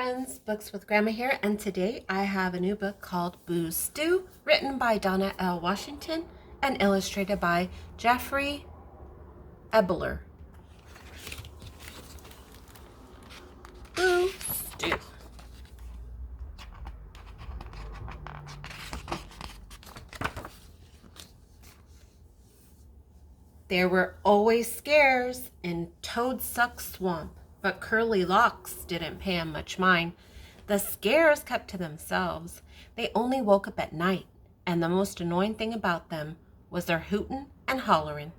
friends, Books with Grandma here, and today I have a new book called Booze Stew, written by Donna L. Washington and illustrated by Jeffrey Ebbeler. Booze Stew. There were always scares in Toadsuck Swamp, but Curly Locks didn't pay 'em much mind. The scares kept to themselves. They only woke up at night, and the most annoying thing about them was their hootin' and hollerin'.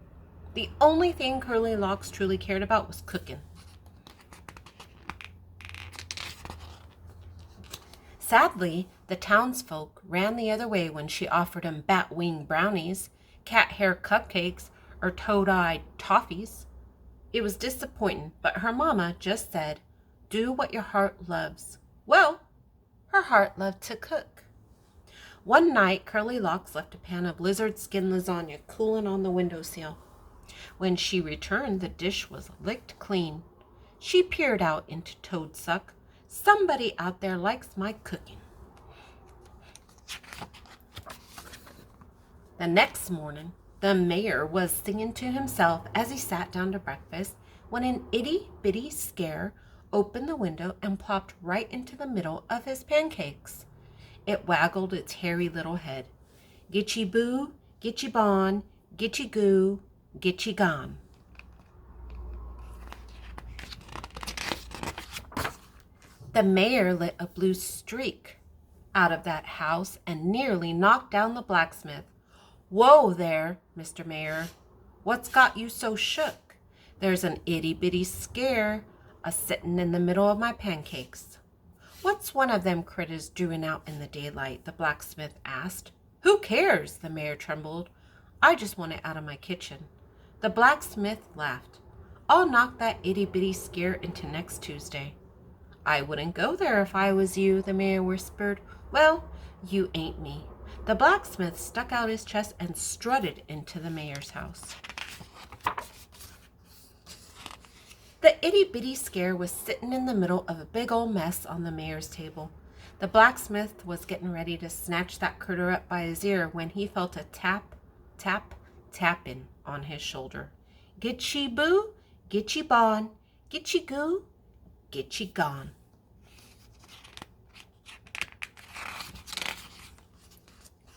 The only thing Curly Locks truly cared about was cooking. Sadly, the townsfolk ran the other way when she offered 'em bat-wing brownies, cat hair cupcakes, or toad-eyed toffees. It was disappointing, but her mama just said, "Do what your heart loves." Well, her heart loved to cook. One night, Curly Locks left a pan of lizard skin lasagna cooling on the windowsill. When she returned, the dish was licked clean. She peered out into Toadsuck. Somebody out there likes my cooking. The next morning, the mayor was singing to himself as he sat down to breakfast when an itty-bitty scare opened the window and plopped right into the middle of his pancakes. It waggled its hairy little head. Gitchy boo, gitchy bon, gitchy goo, gitchy gone. The mayor lit a blue streak out of that house and nearly knocked down the blacksmith. "Whoa there, Mr. Mayor. What's got you so shook? There's an itty-bitty scare a-sittin' in the middle of my pancakes." "What's one of them critters doing out in the daylight?" the blacksmith asked. "Who cares?" the mayor trembled. "I just want it out of my kitchen." The blacksmith laughed. "I'll knock that itty-bitty scare into next Tuesday." "I wouldn't go there if I was you," the mayor whispered. "Well, you ain't me." The blacksmith stuck out his chest and strutted into the mayor's house. The itty-bitty scare was sitting in the middle of a big old mess on the mayor's table. The blacksmith was getting ready to snatch that critter up by his ear when he felt a tap, tap, tapping on his shoulder. "Gitchy boo, gitchy bon, gitchy goo, gitchy gone."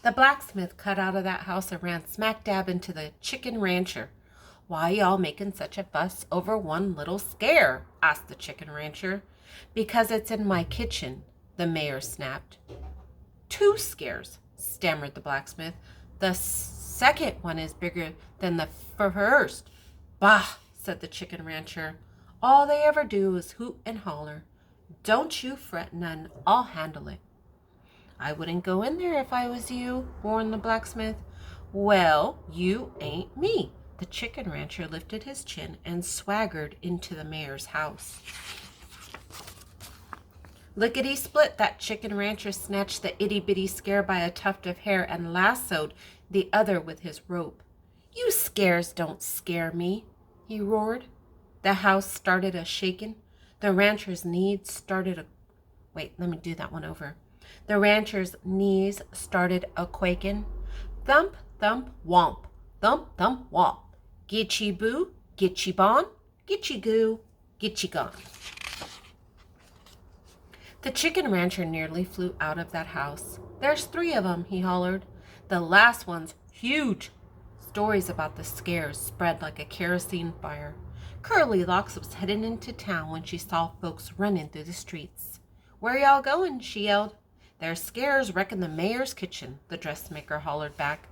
The blacksmith cut out of that house and ran smack dab into the chicken rancher. "Why y'all making such a fuss over one little scare?" asked the chicken rancher. "Because it's in my kitchen," the mayor snapped. "Two scares," stammered the blacksmith. "The second one is bigger than the first." "Bah," said the chicken rancher. "All they ever do is hoot and holler. Don't you fret none, I'll handle it." "I wouldn't go in there if I was you," warned the blacksmith. "Well, you ain't me." The chicken rancher lifted his chin and swaggered into the mayor's house. Lickety-split, that chicken rancher snatched the itty-bitty scare by a tuft of hair and lassoed the other with his rope. "You scares don't scare me," he roared. The house started a-shaking. The rancher's knees started The rancher's knees started a-quaking. Thump, thump, womp. Thump, thump, womp. Gitchy boo, gitchy bon, gitchy goo, gitchy gone. The chicken rancher nearly flew out of that house. "There's 3 of 'em," he hollered. "The last one's huge." Stories about the scares spread like a kerosene fire. Curly Locks was heading into town when she saw folks running through the streets. "Where y'all going?" she yelled. "There's scares wrecking the mayor's kitchen," the dressmaker hollered back.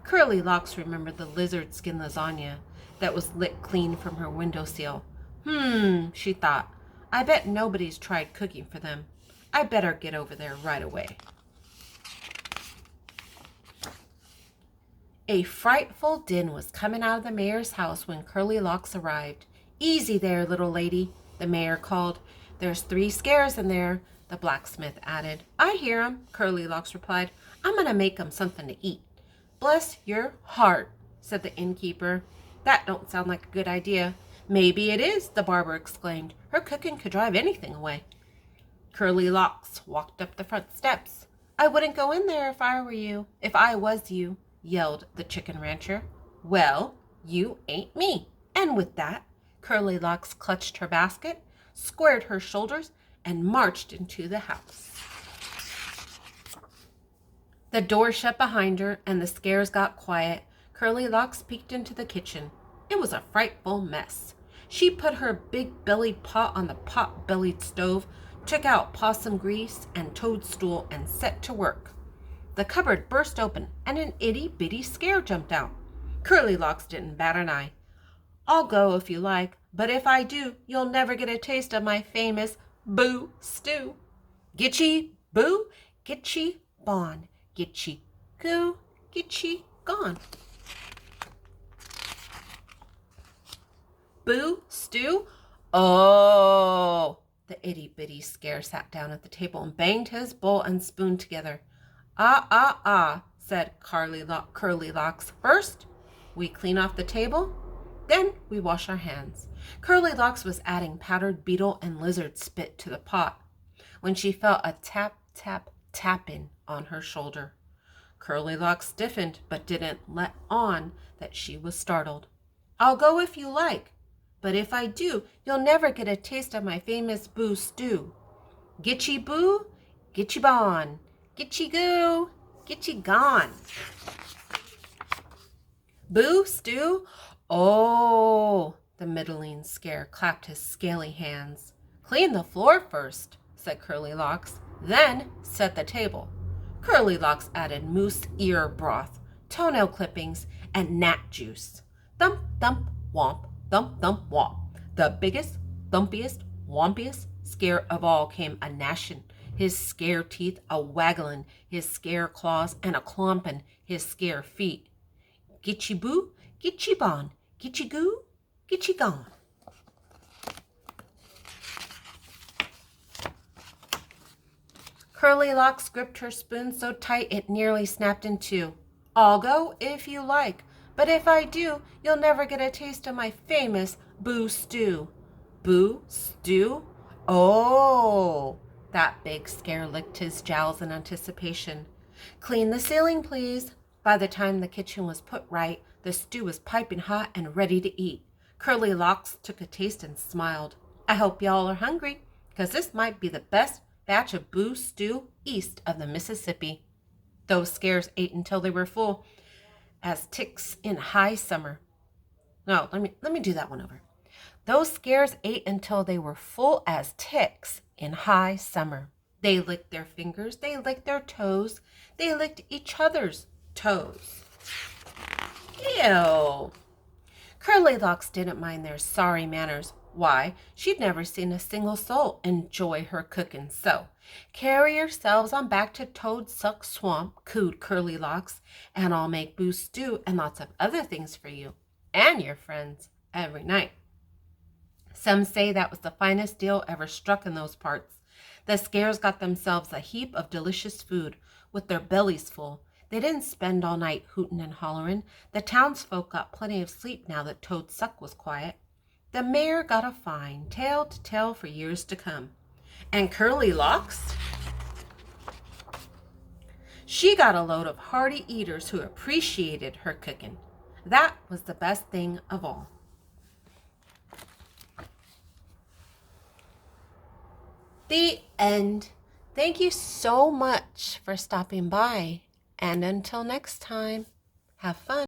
Curly Locks remembered the lizard skin lasagna that was licked clean from her windowsill. She thought, "I bet nobody's tried cooking for them. I better get over there right away." A frightful din was coming out of the mayor's house when Curly Locks arrived. "Easy there, little lady," the mayor called. "There's 3 scares in there," the blacksmith added. "I hear 'em," Curly Locks replied. "I'm going to make 'em something to eat." "Bless your heart," said the innkeeper. "That don't sound like a good idea." "Maybe it is," the barber exclaimed. "Her cooking could drive anything away." Curly Locks walked up the front steps. I wouldn't go in there if I were you, if I was you, yelled the chicken rancher. Well, you ain't me. And with that, Curly Locks clutched her basket, squared her shoulders, and marched into the house. The door shut behind her, and the scares got quiet. Curly Locks peeked into the kitchen. It was a frightful mess. She put her big-bellied pot on the pot-bellied stove, took out possum grease and toadstool, and set to work. The cupboard burst open, and an itty-bitty scare jumped out. Curly Locks didn't bat an eye. I'll go if you like, but if I do, you'll never get a taste of my famous Boo Stew. Gitchy Boo, Gitchy Bon, Gitchy Goo, Gitchy Gone. Boo Stew? Oh! The itty-bitty scare sat down at the table and banged his bowl and spoon together. Ah, said Curly Locks. First, we clean off the table, then we wash our hands. Curly Locks was adding powdered beetle and lizard spit to the pot when she felt a tap, tap, tapping on her shoulder. Curly Locks stiffened, but didn't let on that she was startled. I'll go if you like, but if I do, you'll never get a taste of my famous Boo Stew. Gitchy Boo, Gitchy Bon, Gitchy Goo, Gitchy Gone. Boo Stew? Oh, the middling scare clapped his scaly hands. Clean the floor first, said Curly Locks, then set the table. Curly Locks added moose ear broth, toenail clippings, and gnat juice. Thump, thump, womp, thump, thump, womp. The biggest, thumpiest, wompiest scare of all came a gnashing, his scare teeth a waggling, his scare claws and a clomping his scare feet. Gitchy Boo, Gitchy Bon, Gitchy Goo, Gitchy Gone. Curly Locks gripped her spoon so tight it nearly snapped in two. I'll go if you like, but if I do, you'll never get a taste of my famous Boo Stew. Boo Stew? Oh! That big scare licked his jowls in anticipation. Clean the ceiling, please. By the time the kitchen was put right, the stew was piping hot and ready to eat. Curly Locks took a taste and smiled. I hope y'all are hungry, because this might be the best batch of Boo Stew east of the Mississippi. Those scares ate until they were full as ticks in high summer. No, let me do that one over. Those scares ate until they were full as ticks in high summer. They licked their fingers, they licked their toes, they licked each other's toes. Ew. Curly Locks didn't mind their sorry manners. Why, she'd never seen a single soul enjoy her cooking. So, carry yourselves on back to Toadsuck Swamp, cooed Curly Locks, and I'll make Boo Stew and lots of other things for you and your friends every night. Some say that was the finest deal ever struck in those parts. The scares got themselves a heap of delicious food, with their bellies full. They didn't spend all night hooting and hollering. The townsfolk got plenty of sleep now that Toadsuck was quiet. The mayor got a fine tale to tell for years to come. And Curly Locks? She got a load of hearty eaters who appreciated her cooking. That was the best thing of all. The end. Thank you so much for stopping by. And until next time, have fun.